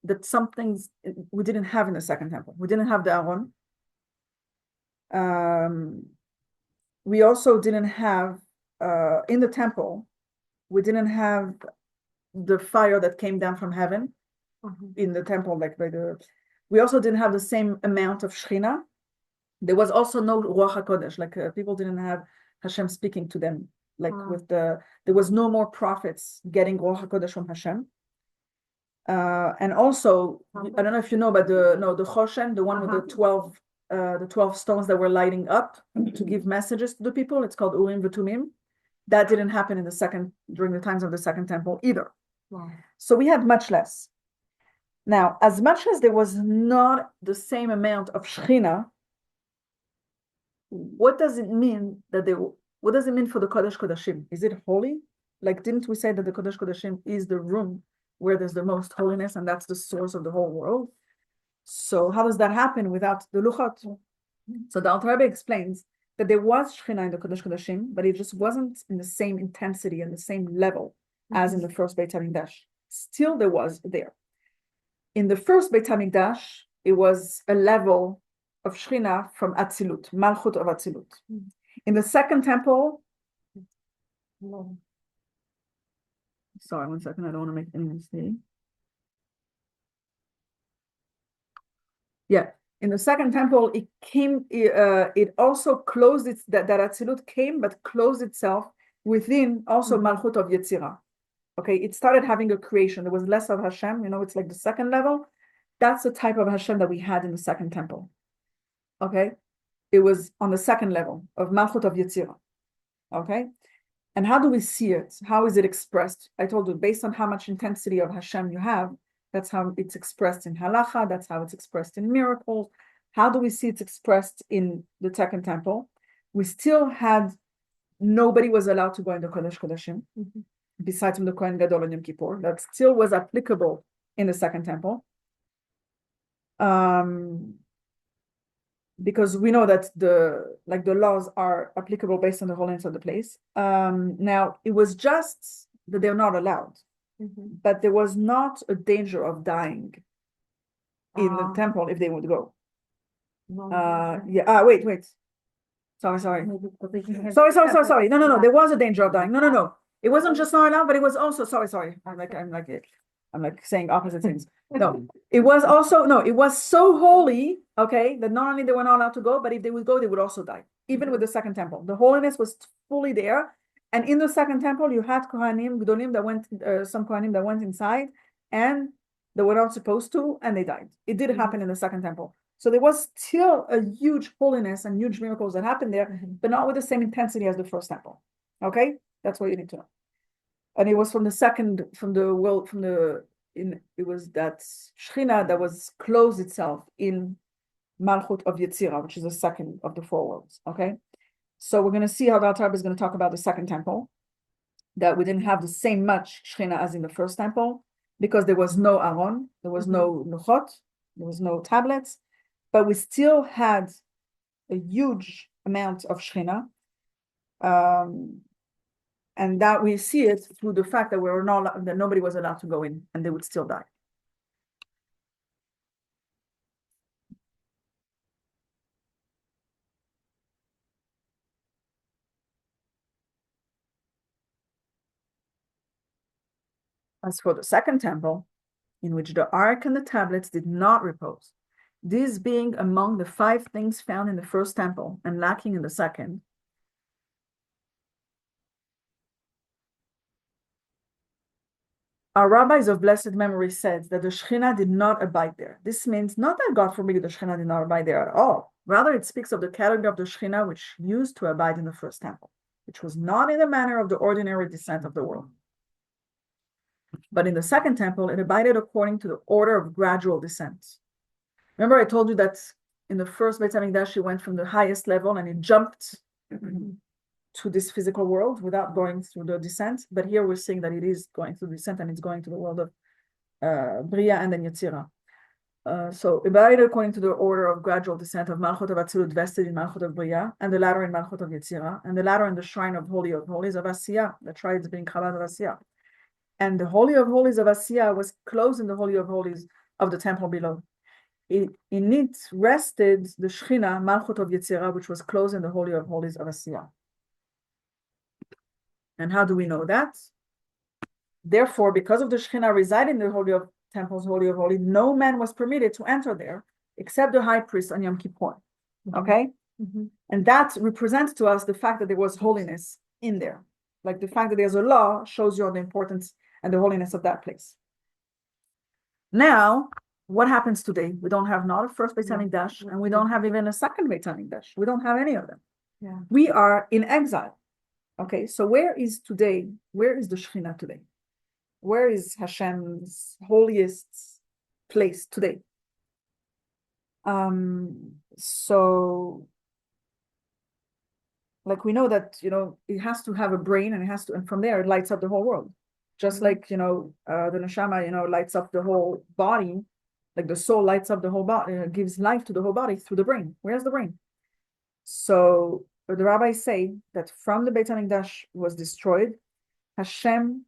that some things we didn't have in the second temple. We didn't have the Aaron. We also didn't have in the temple, we didn't have the fire that came down from heaven in the temple, we also didn't have the same amount of Shechina. There was also no Ruach HaKodesh, people didn't have Hashem speaking to them, there was no more prophets getting Ruach HaKodesh from Hashem. And also, I don't know if you know, but the Choshen, the one with the 12 stones that were lighting up to give messages to the people, it's called Urim V'Tumim. That didn't happen during the times of the second temple either. Wow. So we had much less. Now, as much as there was not the same amount of Shechina, what does it mean what does it mean for the Kodesh Kodashim? Is it holy? Didn't we say that the Kodesh Kodashim is the room where there's the most holiness and that's the source of the whole world? So how does that happen without the Luchot? So the Alter Rebbe explains that there was Shechina in the Kodesh Kodashim, but it just wasn't in the same intensity and the same level as in the first Beit HaMikdash. Still there was there. In the first Beit HaMikdash, it was a level of Shechina from Atzilut, Malchut of Atzilut. In the second temple, sorry, 1 second, I don't want to make any mistake. Yeah, in the second temple, it also closed that Atzilut came, but closed itself within also Malchut of Yetzirah. Okay, it started having a creation. There was less of Hashem, it's like the second level. That's the type of Hashem that we had in the second temple. Okay, it was on the second level of Malchut of Yetzirah. Okay, and how do we see it? How is it expressed? I told you, based on how much intensity of Hashem you have, that's how it's expressed in halacha, that's how it's expressed in miracles. How do we see it's expressed in the second temple? We still had, nobody was allowed to go in the Kodesh Kodashim, besides from the Kohen Gadol and Yom Kippur. That still was applicable in the second temple. Because we know that the laws are applicable based on the holiness of the place. Now, it was just that they're not allowed, but there was not a danger of dying in the temple if they would go. Wait. Sorry. No. There was a danger of dying. No. It wasn't just not allowed, but it was also, sorry. I'm like it. I'm like saying opposite things. No, it was also, no, it was so holy, okay, that not only they were not allowed to go, but if they would go, they would also die. Even with the second temple, the holiness was fully there. And in the second temple, you had Kohanim, Gdolim that went, some Kohanim that went inside, and they were not supposed to, and they died. It did happen in the second temple. So there was still a huge holiness and huge miracles that happened there, but not with the same intensity as the first temple. Okay, that's what you need to know. And it was from the second, from the world, from the, it was that Shechina that was closed itself in Malchut of Yetzirah, which is the second of the four worlds. Okay, so we're going to see how the Alter Rebbe is going to talk about the second temple, that we didn't have the same much Shechina as in the first temple, because there was no Aron, there was no Luchot, there was no tablets, but we still had a huge amount of Shechina. And that we see it through the fact that we were not, that nobody was allowed to go in, and they would still die. As for the second temple, in which the ark and the tablets did not repose, this being among the 5 things found in the first temple and lacking in the second, our rabbis of blessed memory said that the Shekhinah did not abide there. This means not that God forbid the Shekhinah did not abide there at all. Rather, it speaks of the category of the Shekhinah which used to abide in the first temple, which was not in the manner of the ordinary descent of the world. But in the second temple, it abided according to the order of gradual descent. Remember, I told you that in the first Beit HaMikdash, it went from the highest level and it jumped to this physical world without going through the descent. But here we're seeing that it is going through the descent and it's going to the world of Bria and then Yetzirah. So abided according to the order of gradual descent of Malchut of Atzilut vested in Malchut of Bria, and the latter in Malchut of Yetzirah, and the latter in the shrine of Holy of Holies of Asiyah, the tribes being Chabad of Asiyah. And the Holy of Holies of Asiyah was closed in the Holy of Holies of the temple below. In it rested the Shechina, Malchut of Yetzirah, which was closed in the Holy of Holies of Asiyah. And how do we know that? Therefore, because of the Shechina residing in the Holy of Temples, Holy of Holies, no man was permitted to enter there except the high priest on Yom Kippur. Okay? And that represents to us the fact that there was holiness in there. Like the fact that there's a law shows you the importance and the holiness of that place. Now, what happens today? We don't have not a first Beit HaMikdash, and we don't have even a second Beit HaMikdash. We don't have any of them. Yeah. We are in exile. Okay, so where is today? Where is the Shekhinah today? Where is Hashem's holiest place today? So like we know that, it has to have a brain, and it has to, and from there it lights up the whole world. Just like, the neshama, lights up the whole body, like the soul lights up the whole body, gives life to the whole body through the brain. Where's the brain? So the rabbis say that from the Beit HaMikdash was destroyed, Hashem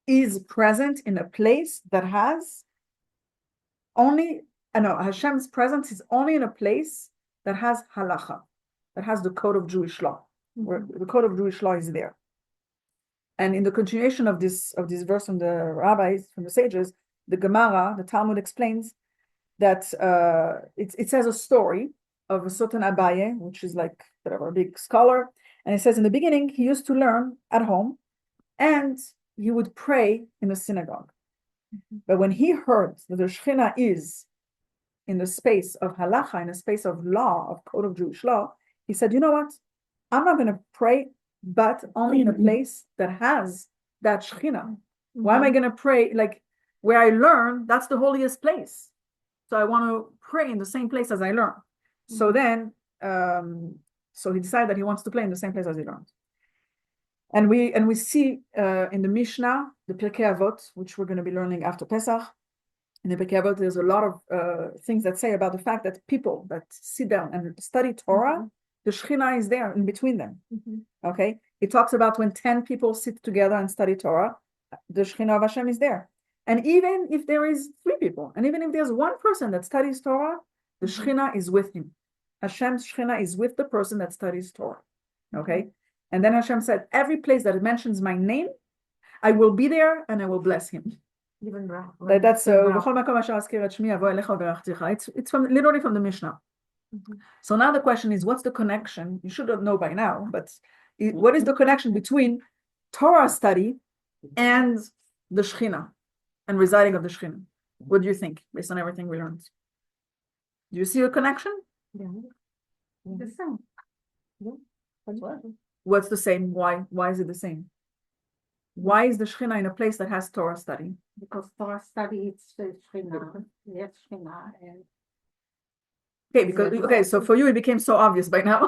is present in a place that has Hashem's presence is only in a place that has halacha, that has the code of Jewish law, where the code of Jewish law is there. And in the continuation of this verse from the rabbis, from the sages, the Gemara, the Talmud explains that it says a story of a certain Abaye, which is like whatever, a big scholar. And it says in the beginning, he used to learn at home and he would pray in the synagogue. But when he heard that the Shekhinah is in the space of halacha, in a space of law, of code of Jewish law, he said, you know what? I'm not going to pray, but only in a place that has that Shekhinah. Why am I going to pray? Like where I learn, that's the holiest place. So I want to pray in the same place as I learn. So then, so he decided that he wants to play in the same place as he learned. And we see in the Mishnah, the Pirkei Avot, which we're going to be learning after Pesach. In the Pirkei Avot, there's a lot of things that say about the fact that people that sit down and study Torah, the Shekhinah is there in between them. Okay, it talks about when 10 people sit together and study Torah, the Shekhinah of Hashem is there. And even if there is 3 people, and even if there's 1 person that studies Torah, the Shekhinah is with him. Hashem's Shekhinah is with the person that studies Torah. Okay, and then Hashem said, every place that it mentions my name, I will be there and I will bless him. Even Ra. That's Ra. בכל מקום אשר אזכיר את שמי אבוא אליך וברכתיך. It's from literally from the Mishnah. So now the question is, what's the connection? You should know by now, but what is the connection between Torah study and the Shekhinah and residing of the Shekhinah? What do you think, based on everything we learned? Do you see a connection? Yeah. The same. What's the same? Why is it the same? Why is the Shekhinah in a place that has Torah study? Because Torah study it's Shekhinah, yes, Shekhinah, and Okay, so for you it became so obvious by now.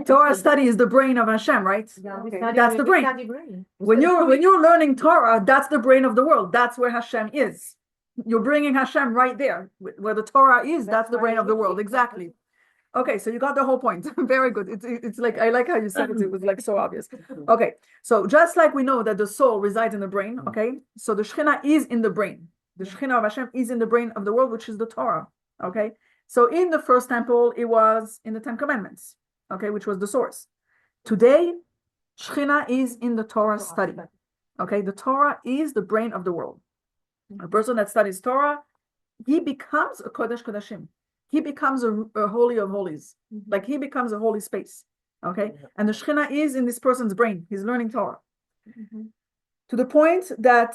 Torah study is the brain of Hashem, right? Yeah, we Okay. study- That's the we brain. study brain. When you're learning Torah, that's the brain of the world. That's where Hashem is. You're bringing Hashem right there. Where the Torah is, that's the brain of the world. Exactly. Okay, so you got the whole point. Very good. It's like, I like how you said it. It was like so obvious. Okay, so just like we know that the soul resides in the brain, okay, so the Shekhinah is in the brain. The Shekhinah of Hashem is in the brain of the world, which is the Torah. Okay, so in the first temple, it was in the Ten Commandments, okay, which was the source. Today, Shekhinah is in the Torah study. Okay, the Torah is the brain of the world. A person that studies Torah, he becomes a Kodesh Kodashim. He becomes a holy of holies. Like he becomes a holy space. Okay, and the Shekhinah is in this person's brain. He's learning Torah. To the point that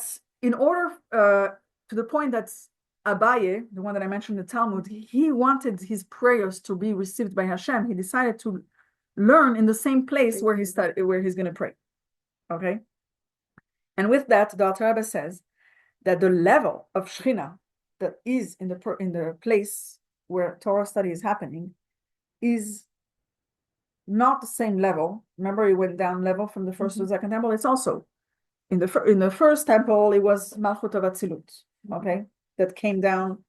Abaye, the one that I mentioned in the Talmud, he wanted his prayers to be received by Hashem. He decided to learn in the same place where he's going to pray. Okay, and with that, the Alter Rebbe says that the level of Shekhinah that is in the place where Torah study is happening is not the same level. Remember, it went down level from the first to the second temple. It's also in the first temple, it was Malchut of Atzilut, okay, that came down,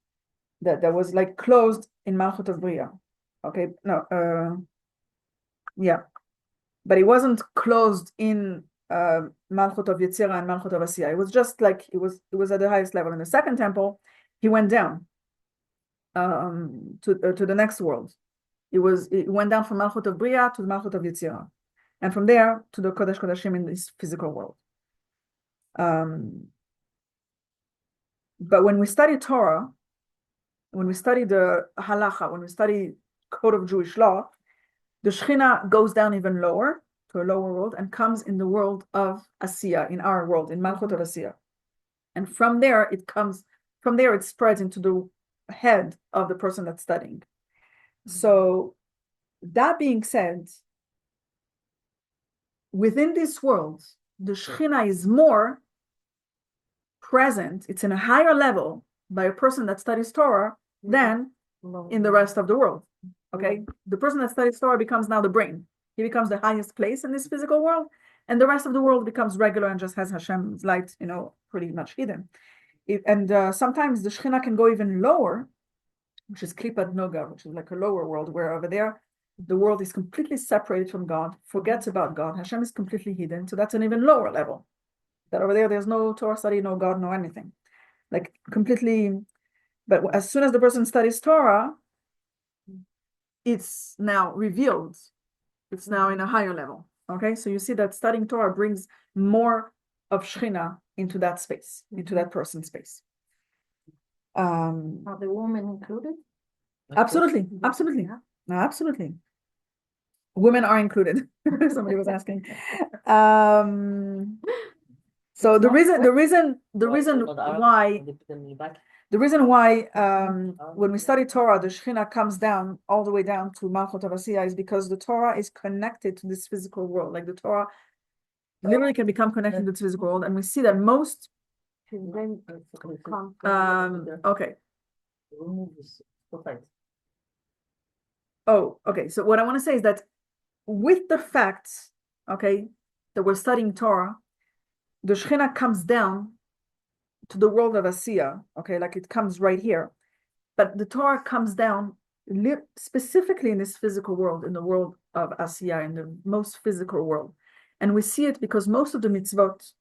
that was like closed in Malchut of Bria, okay, but it wasn't closed in Malchut of Yetzirah and Malchut of Asiyah. It was just like it was at the highest level. In the second temple, he went down to the next world. It went down from Malchut of Bria to the Malchut of Yetzirah, and from there to the Kodesh Kodashim in this physical world. But when we study Torah, when we study the halacha, when we study code of Jewish law, the Shekhinah goes down even lower to a lower world and comes in the world of Asiyah, in our world, in Malchut of Asiyah. And from there it spreads into the head of the person that's studying. So that being said, within this world, the Shekhinah is more present, it's in a higher level by a person that studies Torah than in the rest of the world. Okay, the person that studies Torah becomes now the brain. He becomes the highest place in this physical world, and the rest of the world becomes regular and just has Hashem's light, pretty much hidden. Sometimes the Shekhinah can go even lower, which is Klipat Noga, which is like a lower world, where over there the world is completely separated from God, forgets about God. Hashem is completely hidden, so that's an even lower level. That over there's no Torah study, no God, no anything, like completely. But as soon as the person studies Torah, it's now revealed. It's now in a higher level. Okay, so you see that studying Torah brings more of Shekhinah into that space, into that person's space. Are the women included? Absolutely. Women are included. Somebody was asking. So the reason why when we study Torah, the Shekhinah comes down all the way down to Malchut of Asiyah is because the Torah is connected to this physical world. Like the Torah literally can become connected to this physical world, and we see that most. Okay. Oh, okay. So what I want to say is that with the fact, okay, that we're studying Torah, the Shekhinah comes down to the world of Asiyah, okay, like it comes right here. But the Torah comes down specifically in this physical world, in the world of Asiyah, in the most physical world. And we see it because most of the mitzvot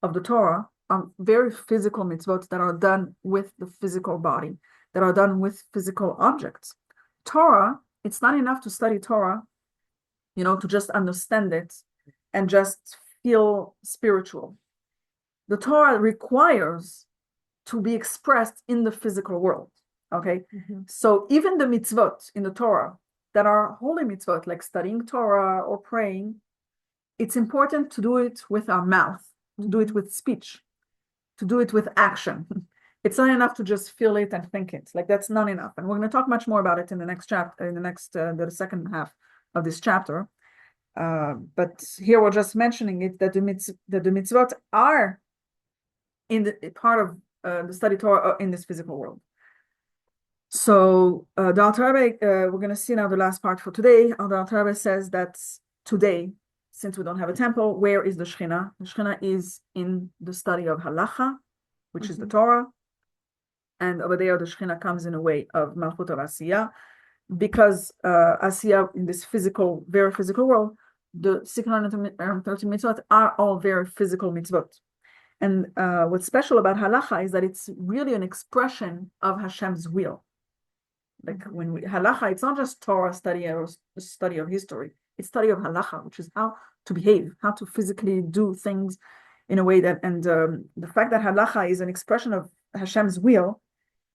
of the Torah are very physical mitzvot that are done with the physical body, that are done with physical objects. Torah, it's not enough to study Torah, to just understand it and just feel spiritual. the Torah requires to be expressed in the physical world. Okay, so even the mitzvot in the Torah that are holy mitzvot, like studying Torah or praying, it's important to do it with our mouth, to do it with speech, to do it with action. It's not enough to just feel it and think it. Like that's not enough. And we're going to talk much more about it in the next chapter, the second half of this chapter. But here we're just mentioning it that the mitzvot are in the part of the study Torah in this physical world. So the Alter Rebbe, we're going to see now the last part for today. The Alter Rebbe says that today, since we don't have a temple, where is the Shekhinah? The Shekhinah is in the study of Halacha, which is the Torah. And over there, the Shekhinah comes in a way of Malchut of Asiyah, because Asiyah in this physical, very physical world, the 630 mitzvot are all very physical mitzvot. And what's special about Halacha is that it's really an expression of Hashem's will. Like when we Halacha, it's not just Torah study or study of history. It's study of Halacha, which is how to behave, how to physically do things in a way that, and the fact that Halacha is an expression of Hashem's will,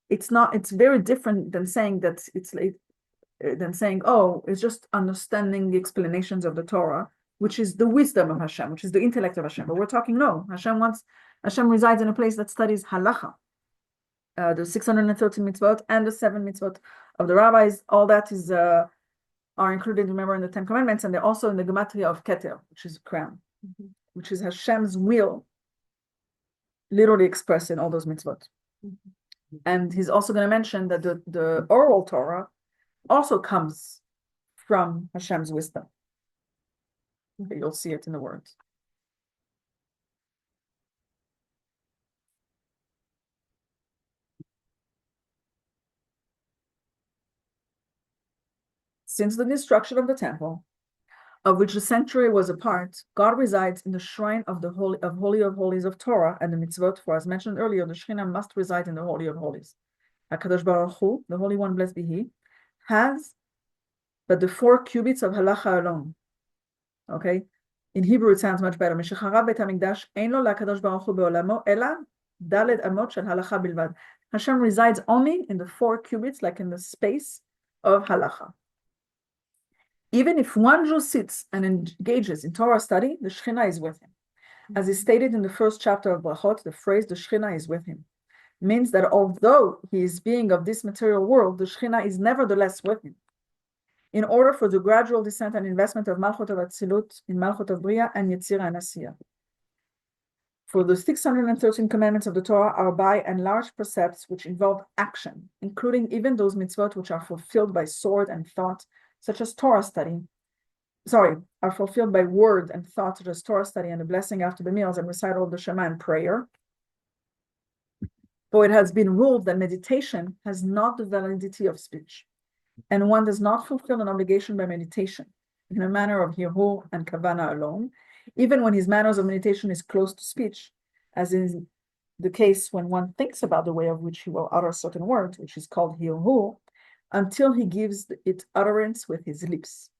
it's very different than saying that it's just understanding the explanations of the Torah, which is the wisdom of Hashem, which is the intellect of Hashem. But we're talking, no, Hashem resides in a place that studies Halacha. The 630 mitzvot and the 7 mitzvot of the rabbis, all that is are included, remember, in the 10 commandments, and they're also in the gematria of Keter, which is crown, which is Hashem's will, literally expressed in all those mitzvot. And he's also going to mention that the oral Torah also comes from Hashem's wisdom. Okay, you'll see it in the words. Since the destruction of the temple, of which the sanctuary was a part, God resides in the shrine of the Holy of Holies of Torah and the mitzvot, for as mentioned earlier, the Shekhinah must reside in the Holy of Holies. HaKadosh Baruch Hu, the Holy One, blessed be He, has but the 4 cubits of halacha alone. Okay? In Hebrew, it sounds much better. Meshacharav Beit HaMikdash ein lo lakadosh baruch hu be'olamo ela daled amot shel halacha bilvad. Hashem resides only in the 4 cubits, like in the space of halacha. Even if one Jew sits and engages in Torah study, the Shekhinah is with him. As is stated in the first chapter of Brachot, the phrase "the Shekhinah is with him" means that although he is being of this material world, the Shekhinah is nevertheless with him. In order for the gradual descent and investment of Malchut of Atzilut in Malchut of Bria and Yetzirah and Asiyah. For the 613 commandments of the Torah are by and large precepts which involve action, including even those mitzvot which are fulfilled by sword and thought, such as Torah study. Are fulfilled by word and thought, such as Torah study and the blessing after the meals and recital of the Shema and prayer. For it has been ruled that meditation has not the validity of speech, and one does not fulfill an obligation by meditation in a manner of hirhur and kavana alone, even when his manners of meditation is close to speech, as is the case when one thinks about the way of which he will utter certain words, which is called hirhur, until he gives it utterance with his lips.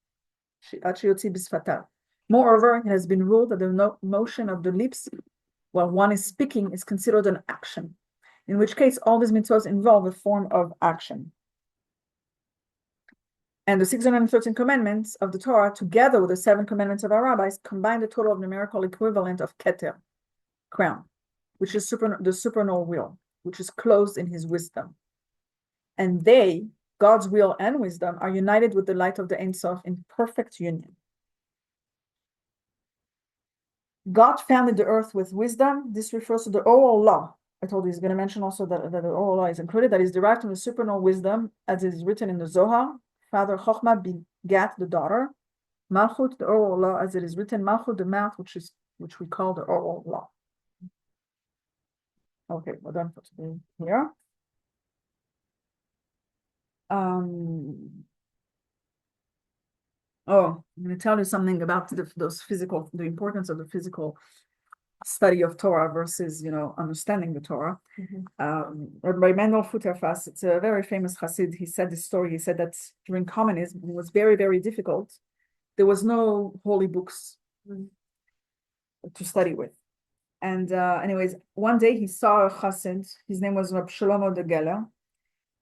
Moreover, it has been ruled that the motion of the lips while one is speaking is considered an action, in which case all these mitzvahs involve a form of action. And the 613 commandments of the Torah, together with the 7 commandments of our rabbis, combine the total of numerical equivalent of Keter, crown, which is the supernal will, which is closed in his wisdom. And they, God's will and wisdom, are united with the light of the Ein Sof in perfect union. God founded the earth with wisdom. This refers to the oral law. I told you he's going to mention also that the oral law is included, that is derived from the supernal wisdom, as is written in the Zohar. Father Chochmah begat the daughter. Malchut, the oral law, as it is written, Malchut, the mouth, which we call the oral law. Okay, we're done for today here. I'm going to tell you something about the importance of the physical study of Torah versus, understanding the Torah. Rabbi Mendel Futterfass, it's a very famous Chassid. He said this story. He said that during communism, it was very, very difficult. There was no holy books to study with. And anyways, one day he saw a chassid. His name was Rab Shlomo de Geller,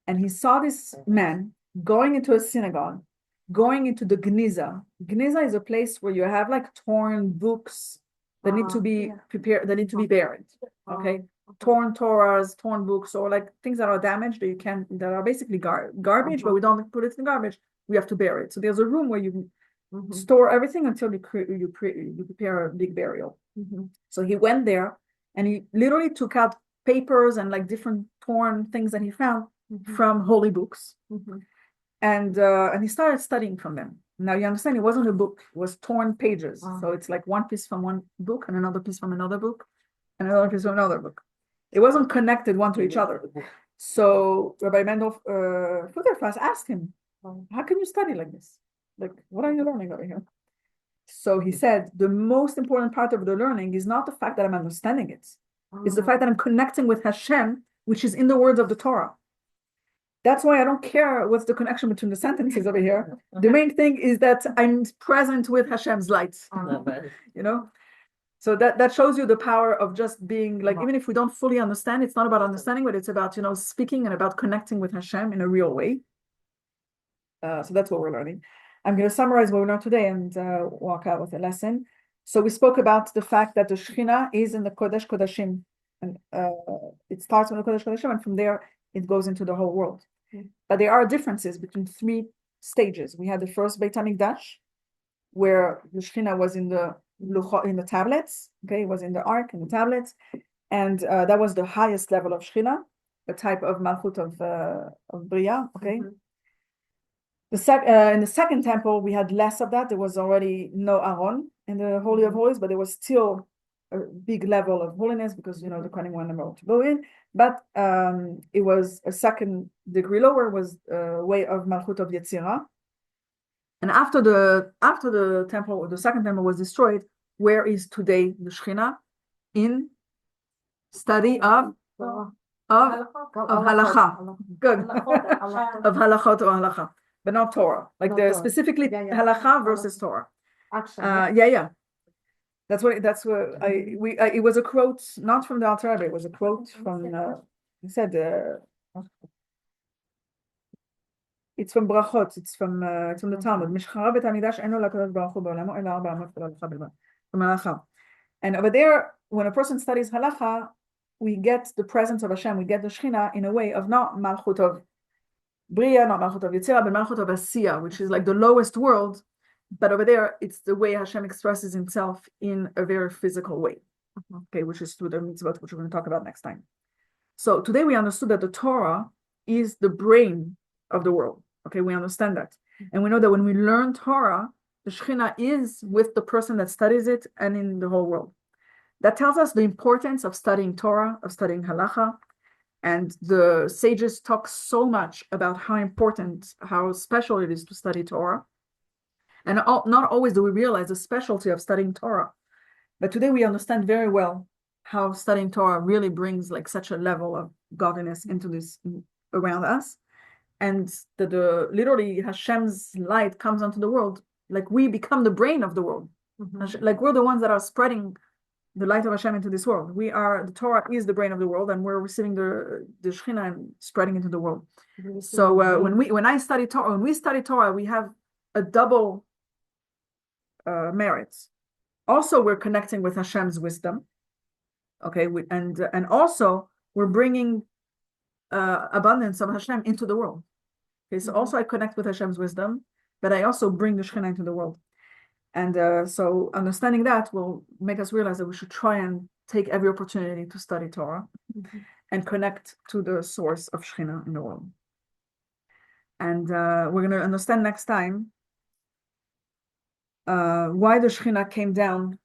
and he saw this man going into a synagogue, going into the Gniza. Gniza is a place where you have like torn books that need to be prepared, that need to be buried. Okay, torn Torahs, torn books, or like things that are damaged that are basically garbage, but we don't put it in garbage. We have to bury it. So there's a room where you store everything until you prepare a big burial. So he went there and he literally took out papers and like different torn things that he found from holy books. And he started studying from them. Now you understand, it wasn't a book, it was torn pages. So it's like one piece from one book and another piece from another book and another piece from another book. It wasn't connected one to each other. So Rabbi Mendel Futterfass asked him, how can you study like this? Like, what are you learning over here? So he said, the most important part of the learning is not the fact that I'm understanding it. It's the fact that I'm connecting with Hashem, which is in the words of the Torah. That's why I don't care what's the connection between the sentences over here. The main thing is that I'm present with Hashem's light, you know? So that shows you the power of just being like, even if we don't fully understand, it's not about understanding, but it's about, you know, speaking and about connecting with Hashem in a real way. So that's what we're learning. I'm going to summarize what we learned today and walk out with a lesson. So we spoke about the fact that the Shekhinah is in the Kodesh Kodashim, and it starts with the Kodesh Kodashim, and from there it goes into the whole world. But there are differences between three stages. We had the first Beit HaMikdash, where the Shekhinah was in the tablets. Okay, it was in the ark and the tablets, and that was the highest level of Shekhinah, a type of Malchut of Bria. Okay. In the second temple, we had less of that. There was already no Aaron in the Holy of Holies, but there was still a big level of holiness because, you know, the Kohanim weren't allowed to go in. But it was a second degree lower, was a way of Malchut of Yetzirah. And after the temple, the second temple was destroyed, where is today the Shekhinah? In study of halakha. Good. Of halachot or halakha. But not Torah, like the specifically halakha versus Torah. That's what it was a quote, not from the Alter Rebbe, it was a quote from he said it's from Brachot, it's from the Talmud. Mishchara bet Hamidash eno lakadosh baruch hu ba'olamo ela arba amot halakha bilvad. From halakha. And over there, when a person studies halakha, we get the presence of Hashem, we get the Shekhinah in a way of not Malchut of Bria, not Malchut of Yetzirah, but Malchut of Asiya, which is like the lowest world. But over there, it's the way Hashem expresses himself in a very physical way. Okay, which is through the mitzvot, which we're going to talk about next time. So today we understood that the Torah is the brain of the world. Okay, we understand that. And we know that when we learn Torah, the Shekhinah is with the person that studies it and in the whole world. That tells us the importance of studying Torah, of studying halacha. And the sages talk so much about how important, how special it is to study Torah. And not always do we realize the specialty of studying Torah. But today we understand very well how studying Torah really brings like such a level of godliness into this around us. And that literally Hashem's light comes onto the world. Like we become the brain of the world. Like we're the ones that are spreading the light of Hashem into this world. The Torah is the brain of the world, and we're receiving the Shekhinah and spreading into the world. So when we study Torah, we have a double merit. Also, we're connecting with Hashem's wisdom. Okay, and also we're bringing abundance of Hashem into the world. Okay, so also I connect with Hashem's wisdom, but I also bring the Shekhinah into the world. And so understanding that will make us realize that we should try and take every opportunity to study Torah and connect to the source of Shekhinah in the world. And we're going to understand next time why the Shekhinah came down.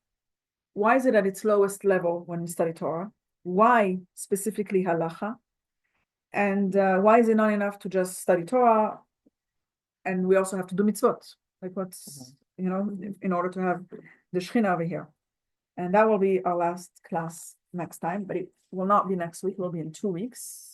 Why is it at its lowest level when we study Torah? Why specifically halacha? And why is it not enough to just study Torah? And we also have to do mitzvot. Like what's, in order to have the Shekhinah over here. And that will be our last class next time, but it will not be next week, it will be in 2 weeks.